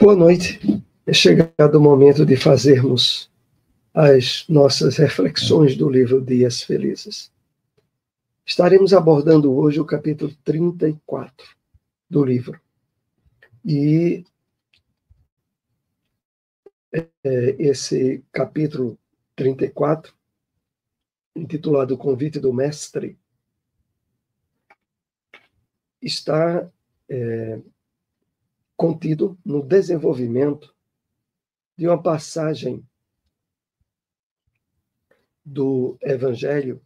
Boa noite. É chegado o momento de fazermos as nossas reflexões do livro Dias Felizes. Estaremos abordando hoje o capítulo 34 do livro. E esse capítulo 34, intitulado O Convite do Mestre, está contido no desenvolvimento de uma passagem do Evangelho,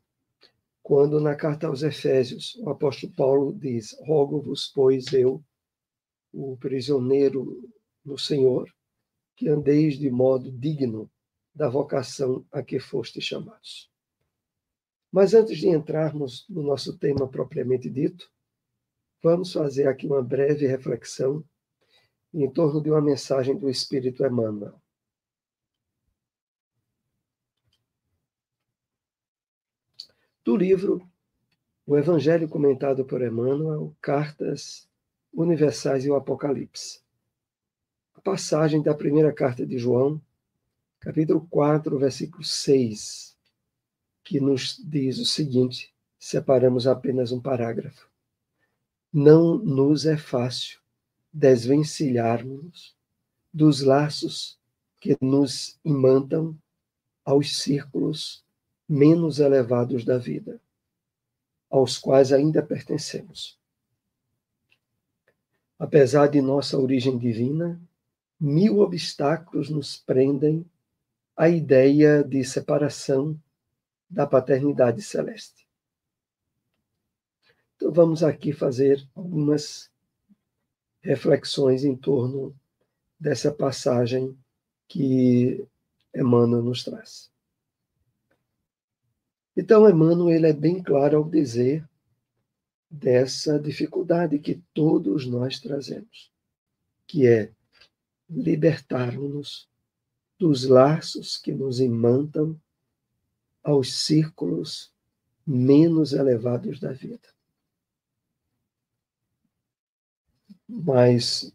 quando na carta aos Efésios, o apóstolo Paulo diz: rogo-vos, pois eu, o prisioneiro no Senhor, que andeis de modo digno da vocação a que fostes chamados. Mas antes de entrarmos no nosso tema propriamente dito, vamos fazer aqui uma breve reflexão em torno de uma mensagem do Espírito Emmanuel. Do livro O Evangelho comentado por Emmanuel, Cartas Universais e o Apocalipse. A passagem da primeira carta de João, capítulo 4, versículo 6, que nos diz o seguinte, separamos apenas um parágrafo. Não nos é fácil desvencilharmos dos laços que nos imantam aos círculos menos elevados da vida, aos quais ainda pertencemos. Apesar de nossa origem divina, 1000 obstáculos nos prendem à ideia de separação da paternidade celeste. Então vamos aqui fazer algumas reflexões em torno dessa passagem que Emmanuel nos traz. Então, Emmanuel ele é bem claro ao dizer dessa dificuldade que todos nós trazemos, que é libertarmos-nos dos laços que nos imantam aos círculos menos elevados da vida. Mas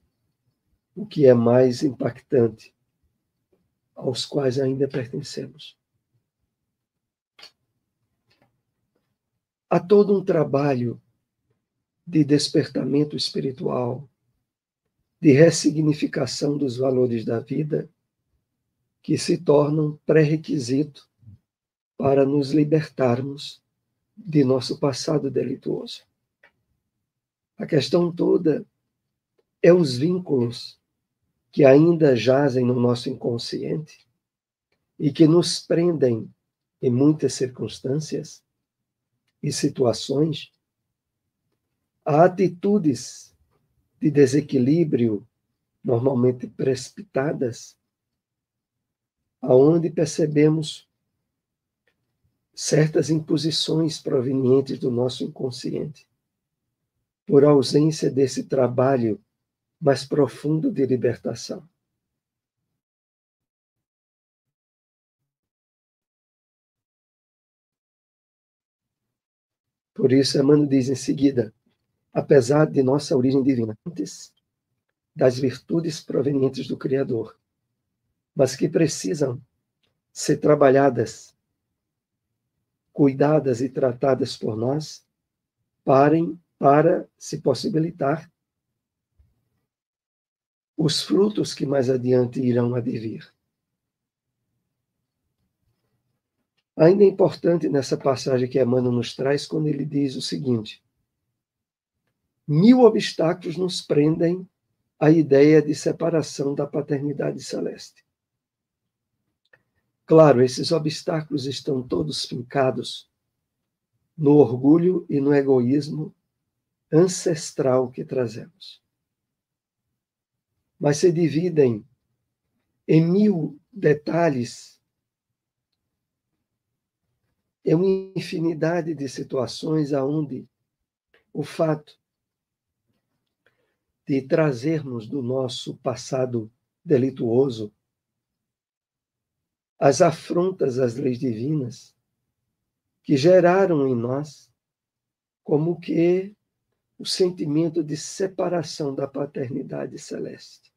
o que é mais impactante, aos quais ainda pertencemos. Há todo um trabalho de despertamento espiritual, de ressignificação dos valores da vida, que se tornam pré-requisito para nos libertarmos de nosso passado delituoso. A questão toda é os vínculos que ainda jazem no nosso inconsciente e que nos prendem em muitas circunstâncias e situações a atitudes de desequilíbrio normalmente precipitadas, aonde percebemos certas imposições provenientes do nosso inconsciente, por ausência desse trabalho mais profundo de libertação. Por isso, Emmanuel diz em seguida, apesar de nossa origem divina, antes das virtudes provenientes do Criador, mas que precisam ser trabalhadas, cuidadas e tratadas por nós, para se possibilitar os frutos que mais adiante irão advir. Ainda é importante nessa passagem que Emmanuel nos traz, quando ele diz o seguinte: 1000 obstáculos nos prendem à ideia de separação da paternidade celeste. Claro, esses obstáculos estão todos fincados no orgulho e no egoísmo ancestral que trazemos. Mas se dividem em 1000 detalhes, é uma infinidade de situações onde o fato de trazermos do nosso passado delituoso as afrontas às leis divinas que geraram em nós como que o sentimento de separação da paternidade celeste.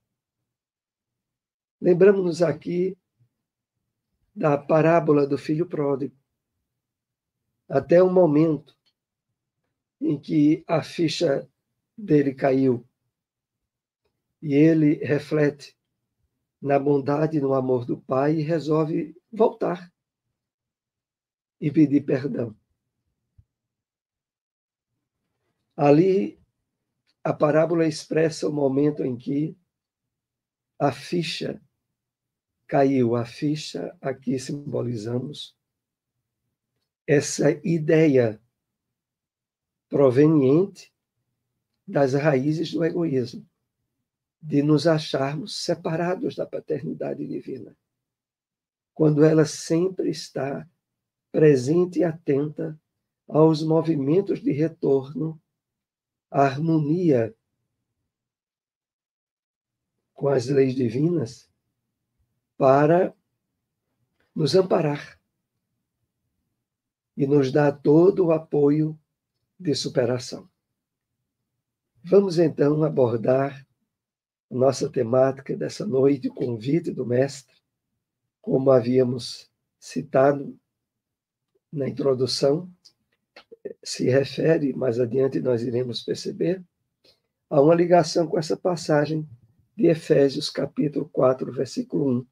Lembramos-nos aqui da parábola do filho pródigo, até o momento em que a ficha dele caiu e ele reflete na bondade e no amor do Pai e resolve voltar e pedir perdão. Ali, a parábola expressa o momento em que a ficha caiu. A ficha, aqui simbolizamos essa ideia proveniente das raízes do egoísmo, de nos acharmos separados da paternidade divina, quando ela sempre está presente e atenta aos movimentos de retorno, à harmonia com as leis divinas, para nos amparar e nos dar todo o apoio de superação. Vamos então abordar a nossa temática dessa noite, o convite do Mestre, como havíamos citado na introdução, se refere, mais adiante nós iremos perceber, a uma ligação com essa passagem de Efésios capítulo 4, versículo 1.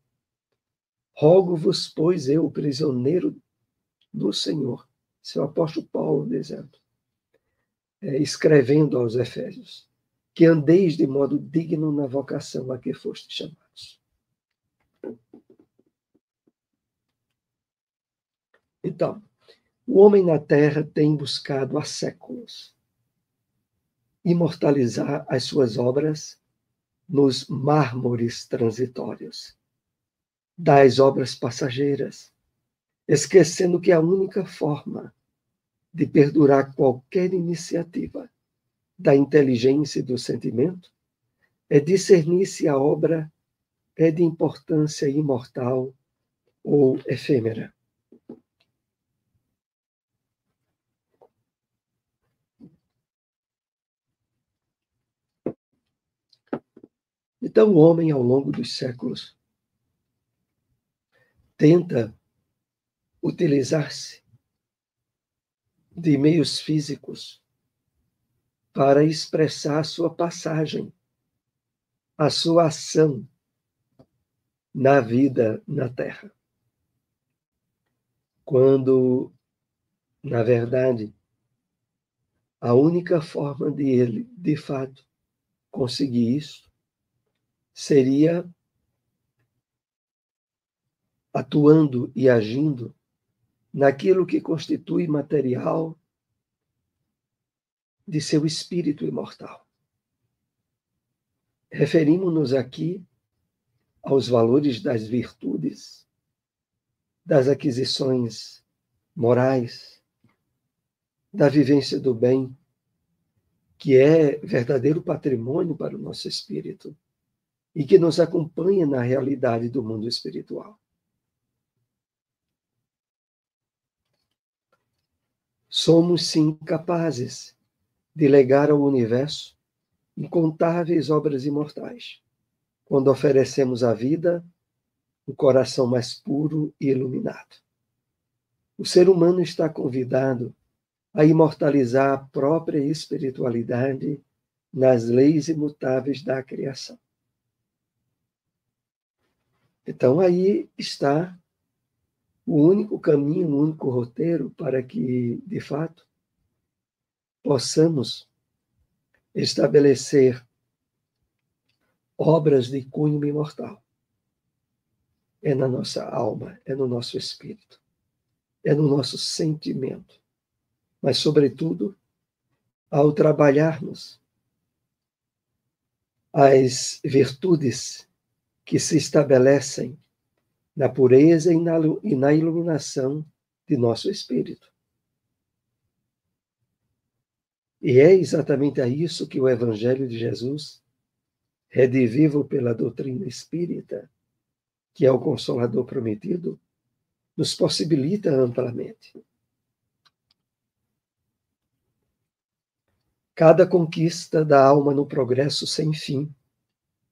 Rogo-vos, pois eu, prisioneiro do Senhor, seu apóstolo Paulo dizendo, escrevendo aos Efésios, que andeis de modo digno na vocação a que fostes chamados. Então, o homem na terra tem buscado há séculos imortalizar as suas obras nos mármores transitórios das obras passageiras, esquecendo que a única forma de perdurar qualquer iniciativa da inteligência e do sentimento é discernir se a obra é de importância imortal ou efêmera. Então, o homem, ao longo dos séculos, tenta utilizar-se de meios físicos para expressar a sua passagem, a sua ação na vida na Terra. Quando, na verdade, a única forma de ele, de fato, conseguir isso seria atuando e agindo naquilo que constitui material de seu espírito imortal. Referimos-nos aqui aos valores das virtudes, das aquisições morais, da vivência do bem, que é verdadeiro patrimônio para o nosso espírito e que nos acompanha na realidade do mundo espiritual. Somos, sim, capazes de legar ao universo incontáveis obras imortais, quando oferecemos à vida um coração mais puro e iluminado. O ser humano está convidado a imortalizar a própria espiritualidade nas leis imutáveis da criação. Então, aí está o único caminho, o único roteiro para que, de fato, possamos estabelecer obras de cunho imortal. É na nossa alma, é no nosso espírito, é no nosso sentimento. Mas, sobretudo, ao trabalharmos as virtudes que se estabelecem na pureza e na iluminação de nosso espírito. E é exatamente a isso que o Evangelho de Jesus, redivivo pela doutrina espírita, que é o Consolador prometido, nos possibilita amplamente. Cada conquista da alma no progresso sem fim,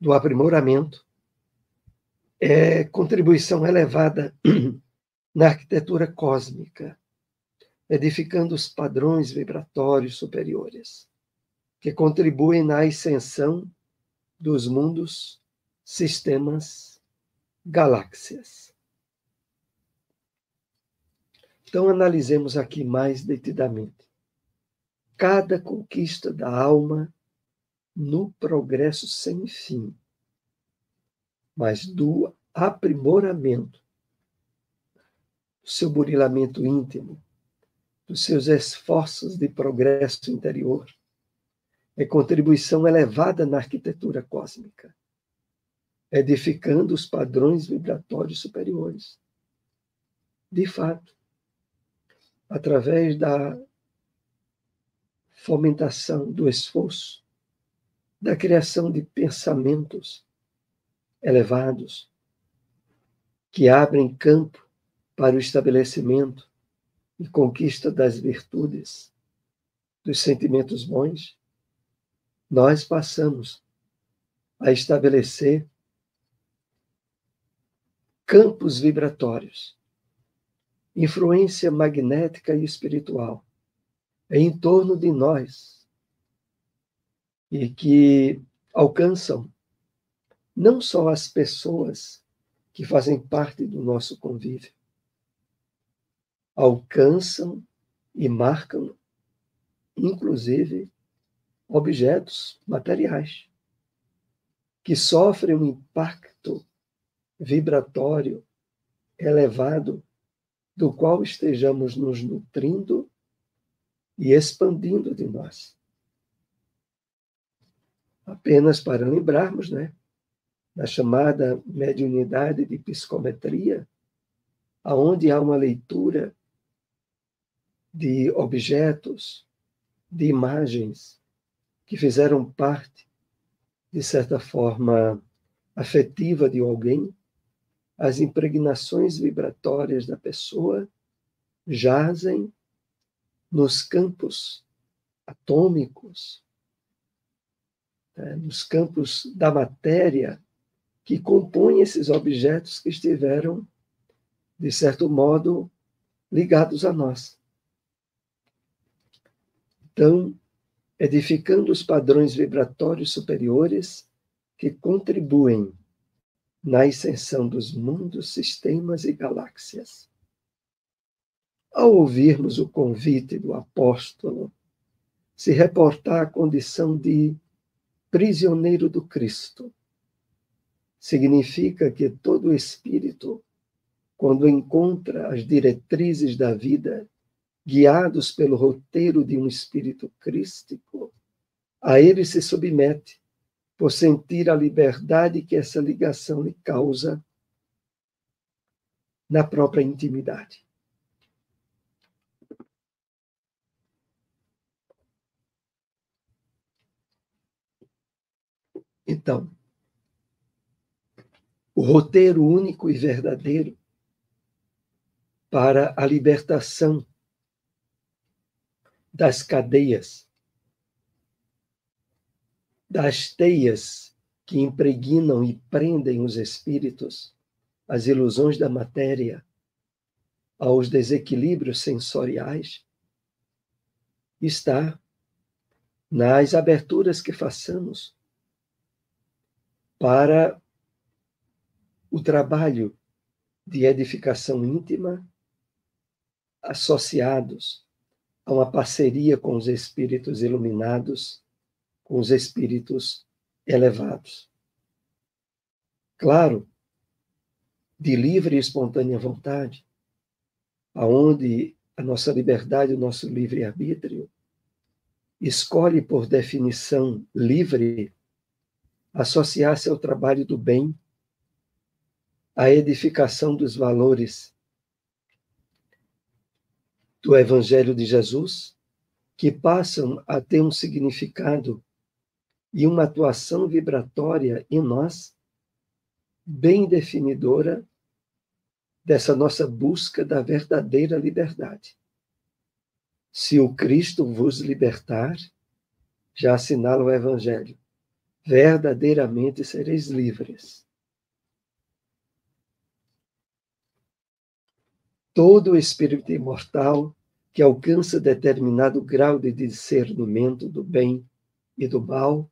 do aprimoramento, é contribuição elevada na arquitetura cósmica, edificando os padrões vibratórios superiores, que contribuem na ascensão dos mundos, sistemas, galáxias. Então, analisemos aqui mais detidamente. Cada conquista da alma no progresso sem fim, mas do aprimoramento do seu burilamento íntimo, dos seus esforços de progresso interior, é contribuição elevada na arquitetura cósmica, edificando os padrões vibratórios superiores. De fato, através da fomentação do esforço, da criação de pensamentos elevados, que abrem campo para o estabelecimento e conquista das virtudes, dos sentimentos bons, nós passamos a estabelecer campos vibratórios, influência magnética e espiritual em torno de nós e que alcançam não só as pessoas que fazem parte do nosso convívio, alcançam e marcam, inclusive, objetos materiais que sofrem um impacto vibratório elevado, do qual estejamos nos nutrindo e expandindo de nós. Apenas para lembrarmos, da chamada mediunidade de psicometria, aonde há uma leitura de objetos, de imagens que fizeram parte, de certa forma, afetiva de alguém, as impregnações vibratórias da pessoa jazem nos campos atômicos, nos campos da matéria que compõem esses objetos que estiveram, de certo modo, ligados a nós. Então, edificando os padrões vibratórios superiores que contribuem na ascensão dos mundos, sistemas e galáxias. Ao ouvirmos o convite do apóstolo se reportar à condição de prisioneiro do Cristo, significa que todo espírito, quando encontra as diretrizes da vida, guiados pelo roteiro de um espírito crístico, a ele se submete, por sentir a liberdade que essa ligação lhe causa na própria intimidade. Então, o roteiro único e verdadeiro para a libertação das cadeias, das teias que impregnam e prendem os espíritos, às ilusões da matéria, aos desequilíbrios sensoriais, está nas aberturas que façamos para o trabalho de edificação íntima associados a uma parceria com os espíritos iluminados, com os espíritos elevados. Claro, de livre e espontânea vontade, aonde a nossa liberdade, o nosso livre-arbítrio, escolhe por definição livre associar-se ao trabalho do bem, à edificação dos valores do Evangelho de Jesus, que passam a ter um significado e uma atuação vibratória em nós, bem definidora dessa nossa busca da verdadeira liberdade. Se o Cristo vos libertar, já assinala o Evangelho, verdadeiramente sereis livres. Todo espírito imortal que alcança determinado grau de discernimento do bem e do mal,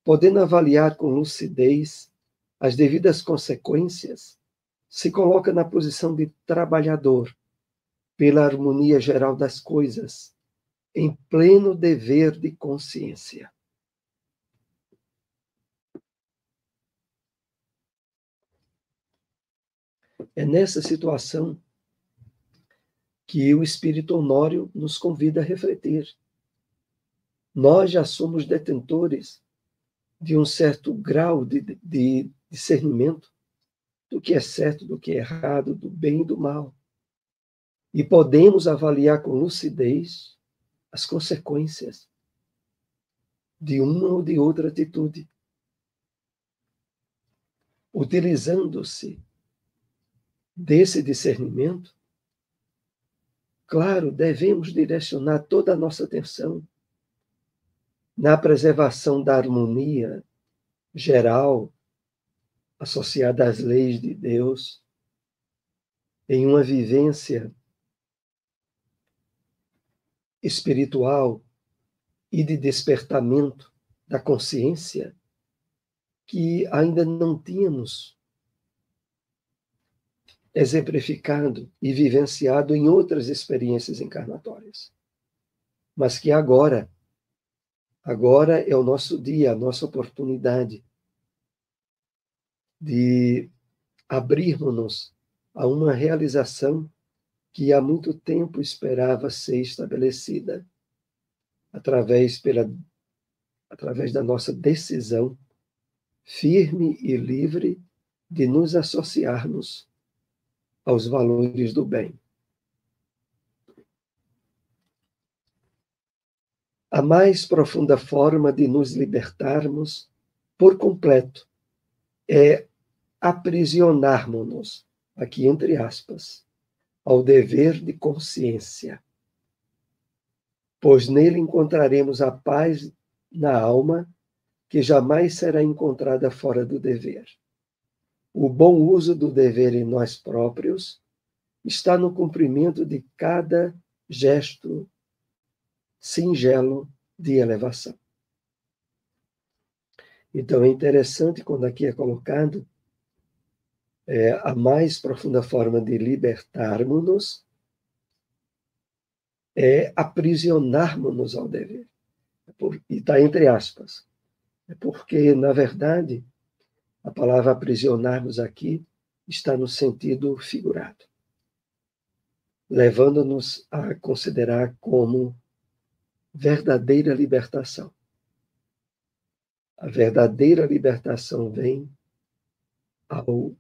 podendo avaliar com lucidez as devidas consequências, se coloca na posição de trabalhador pela harmonia geral das coisas, em pleno dever de consciência. É nessa situação que o Espírito Honório nos convida a refletir. Nós já somos detentores de um certo grau de discernimento do que é certo, do que é errado, do bem e do mal. E podemos avaliar com lucidez as consequências de uma ou de outra atitude, utilizando-se desse discernimento. Claro, devemos direcionar toda a nossa atenção na preservação da harmonia geral associada às leis de Deus, em uma vivência espiritual e de despertamento da consciência que ainda não tínhamos exemplificado e vivenciado em outras experiências encarnatórias, mas que agora é o nosso dia, a nossa oportunidade de abrirmos-nos a uma realização que há muito tempo esperava ser estabelecida através da nossa decisão firme e livre de nos associarmos aos valores do bem. A mais profunda forma de nos libertarmos por completo é aprisionarmos-nos, aqui entre aspas, ao dever de consciência, pois nele encontraremos a paz na alma que jamais será encontrada fora do dever. O bom uso do dever em nós próprios está no cumprimento de cada gesto singelo de elevação. Então é interessante quando aqui é colocado a mais profunda forma de libertarmos-nos é aprisionarmos-nos ao dever. E está entre aspas. É porque, na verdade, a palavra aprisionarmos aqui está no sentido figurado, levando-nos a considerar como verdadeira libertação. A verdadeira libertação vem ao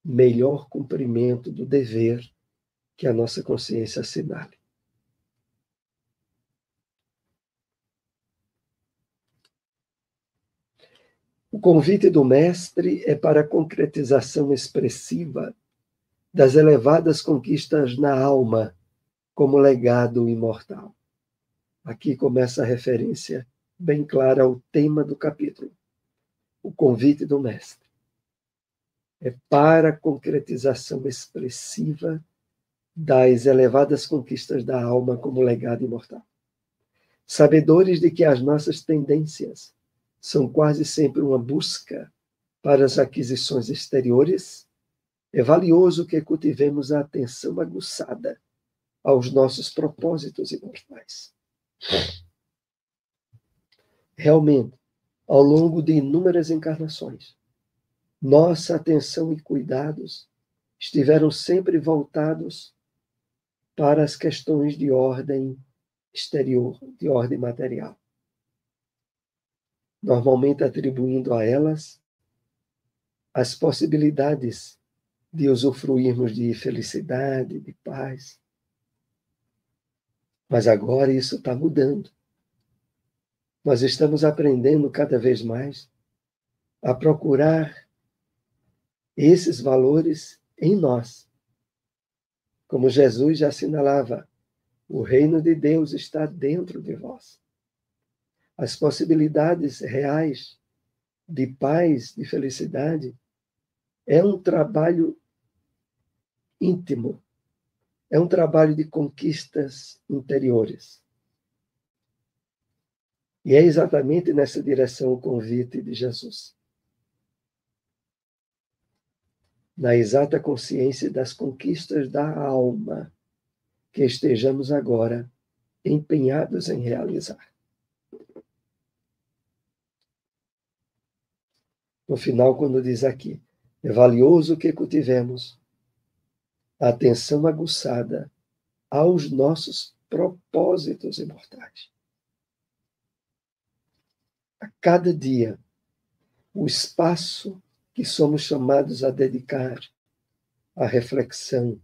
melhor cumprimento do dever que a nossa consciência assinale. O convite do Mestre é para a concretização expressiva das elevadas conquistas na alma como legado imortal. Aqui começa a referência bem clara ao tema do capítulo. O convite do Mestre é para a concretização expressiva das elevadas conquistas da alma como legado imortal. Sabedores de que as nossas tendências são quase sempre uma busca para as aquisições exteriores, é valioso que cultivemos a atenção aguçada aos nossos propósitos imortais. Realmente, ao longo de inúmeras encarnações, nossa atenção e cuidados estiveram sempre voltados para as questões de ordem exterior, de ordem material. Normalmente atribuindo a elas as possibilidades de usufruirmos de felicidade, de paz. Mas agora isso está mudando. Nós estamos aprendendo cada vez mais a procurar esses valores em nós. Como Jesus já assinalava, o reino de Deus está dentro de vós. As possibilidades reais de paz, de felicidade, é um trabalho íntimo é um trabalho de conquistas interiores. E é exatamente nessa direção o convite de Jesus. Na exata consciência das conquistas da alma que estejamos agora empenhados em realizar. No final, quando diz aqui, é valioso que cultivemos a atenção aguçada aos nossos propósitos imortais. A cada dia, o espaço que somos chamados a dedicar à reflexão,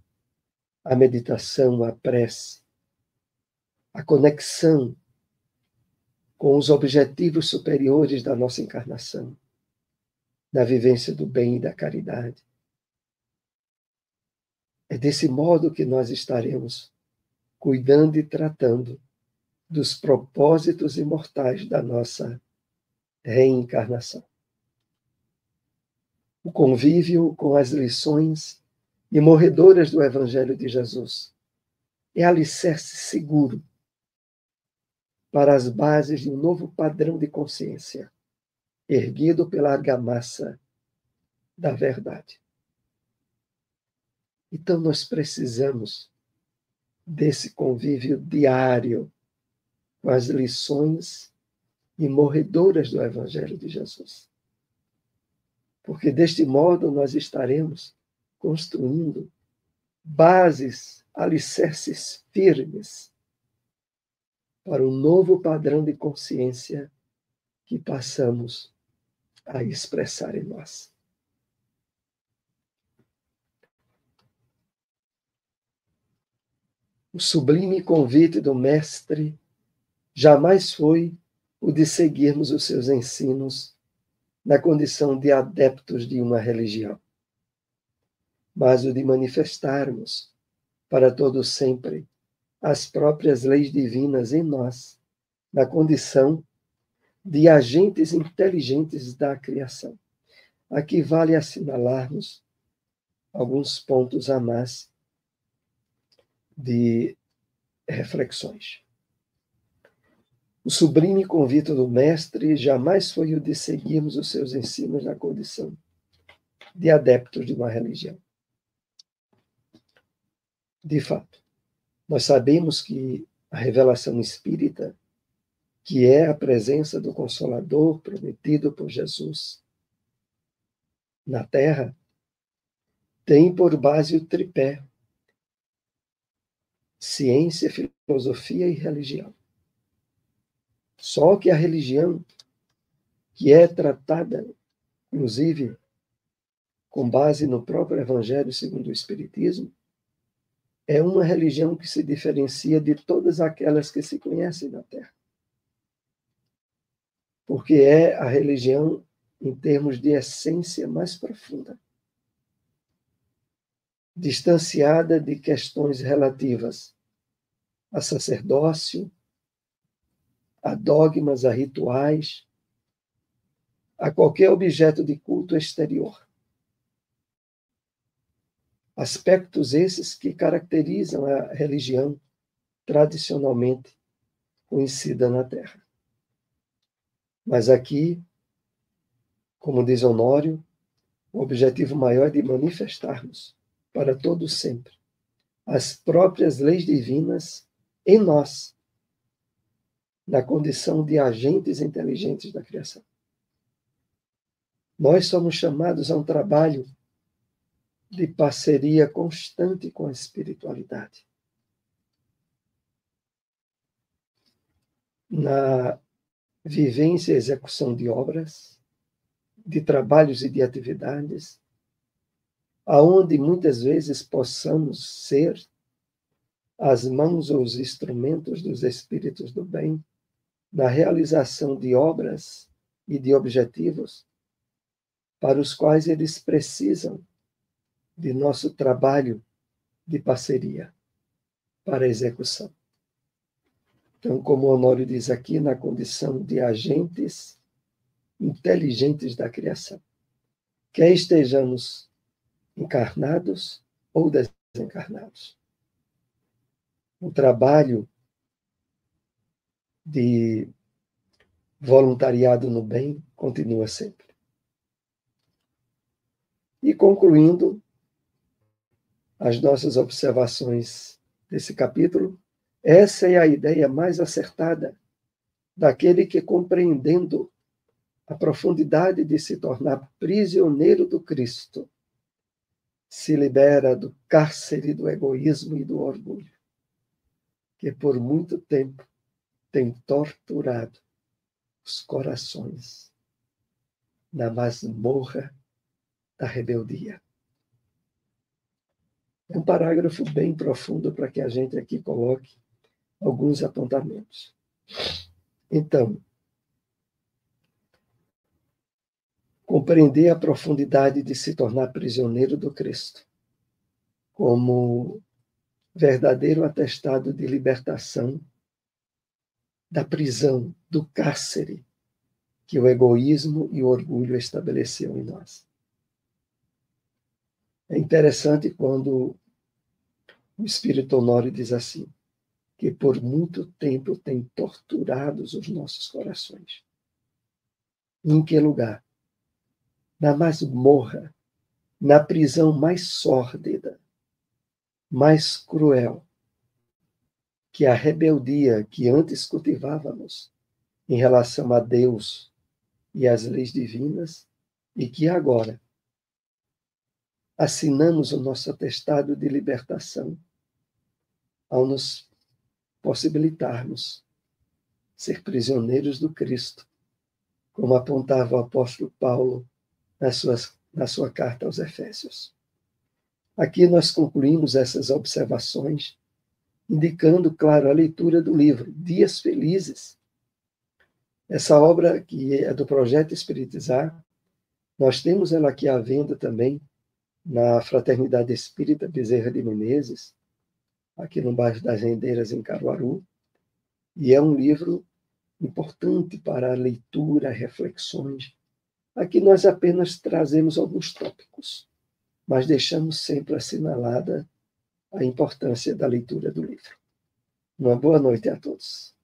à meditação, à prece, à conexão com os objetivos superiores da nossa encarnação, na vivência do bem e da caridade. É desse modo que nós estaremos cuidando e tratando dos propósitos imortais da nossa reencarnação. O convívio com as lições imorredoras do Evangelho de Jesus é alicerce seguro para as bases de um novo padrão de consciência, erguido pela argamassa da verdade. Então, nós precisamos desse convívio diário com as lições imorredoras do Evangelho de Jesus. Porque deste modo nós estaremos construindo bases, alicerces firmes para um novo padrão de consciência que passamos a expressar em nós. O sublime convite do Mestre jamais foi o de seguirmos os seus ensinos na condição de adeptos de uma religião, mas o de manifestarmos para todo sempre as próprias leis divinas em nós, na condição de agentes inteligentes da criação. Aqui vale assinalarmos alguns pontos a mais de reflexões. O sublime convite do Mestre jamais foi o de seguirmos os seus ensinos na condição de adeptos de uma religião. De fato, nós sabemos que a revelação espírita, que é a presença do Consolador prometido por Jesus na Terra, tem por base o tripé: ciência, filosofia e religião. Só que a religião, que é tratada, inclusive, com base no próprio Evangelho segundo o Espiritismo, é uma religião que se diferencia de todas aquelas que se conhecem na Terra. Porque é a religião, em termos de essência, mais profunda, distanciada de questões relativas a sacerdócio, a dogmas, a rituais, a qualquer objeto de culto exterior. Aspectos esses que caracterizam a religião tradicionalmente conhecida na Terra. Mas aqui, como diz Honório, o objetivo maior é de manifestarmos para todo sempre as próprias leis divinas em nós, na condição de agentes inteligentes da criação. Nós somos chamados a um trabalho de parceria constante com a espiritualidade. Na vivência e execução de obras, de trabalhos e de atividades, aonde muitas vezes possamos ser as mãos ou os instrumentos dos espíritos do bem, na realização de obras e de objetivos para os quais eles precisam de nosso trabalho de parceria para a execução. Então, como o Honório diz aqui, na condição de agentes inteligentes da criação, quer estejamos encarnados ou desencarnados. o trabalho de voluntariado no bem continua sempre. E concluindo as nossas observações desse capítulo, essa é a ideia mais acertada daquele que, compreendendo a profundidade de se tornar prisioneiro do Cristo, se libera do cárcere do egoísmo e do orgulho, que por muito tempo tem torturado os corações na masmorra da rebeldia. É um parágrafo bem profundo para que a gente aqui coloque alguns apontamentos. Então, compreender a profundidade de se tornar prisioneiro do Cristo, como verdadeiro atestado de libertação da prisão, do cárcere que o egoísmo e o orgulho estabeleceu em nós. É interessante quando o Espírito Honório diz assim, que por muito tempo tem torturado os nossos corações. Em que lugar? Na masmorra, na prisão mais sórdida, mais cruel, que a rebeldia que antes cultivávamos em relação a Deus e às leis divinas, e que agora assinamos o nosso atestado de libertação ao nos possibilitarmos ser prisioneiros do Cristo, como apontava o apóstolo Paulo na sua carta aos Efésios. Aqui nós concluímos essas observações, indicando, claro, a leitura do livro Dias Felizes. Essa obra, que é do Projeto Espiritizar, nós temos ela aqui à venda também na Fraternidade Espírita Bezerra de Menezes, aqui no bairro das Rendeiras, em Caruaru, e é um livro importante para a leitura, reflexões. Aqui nós apenas trazemos alguns tópicos, mas deixamos sempre assinalada a importância da leitura do livro. Uma boa noite a todos.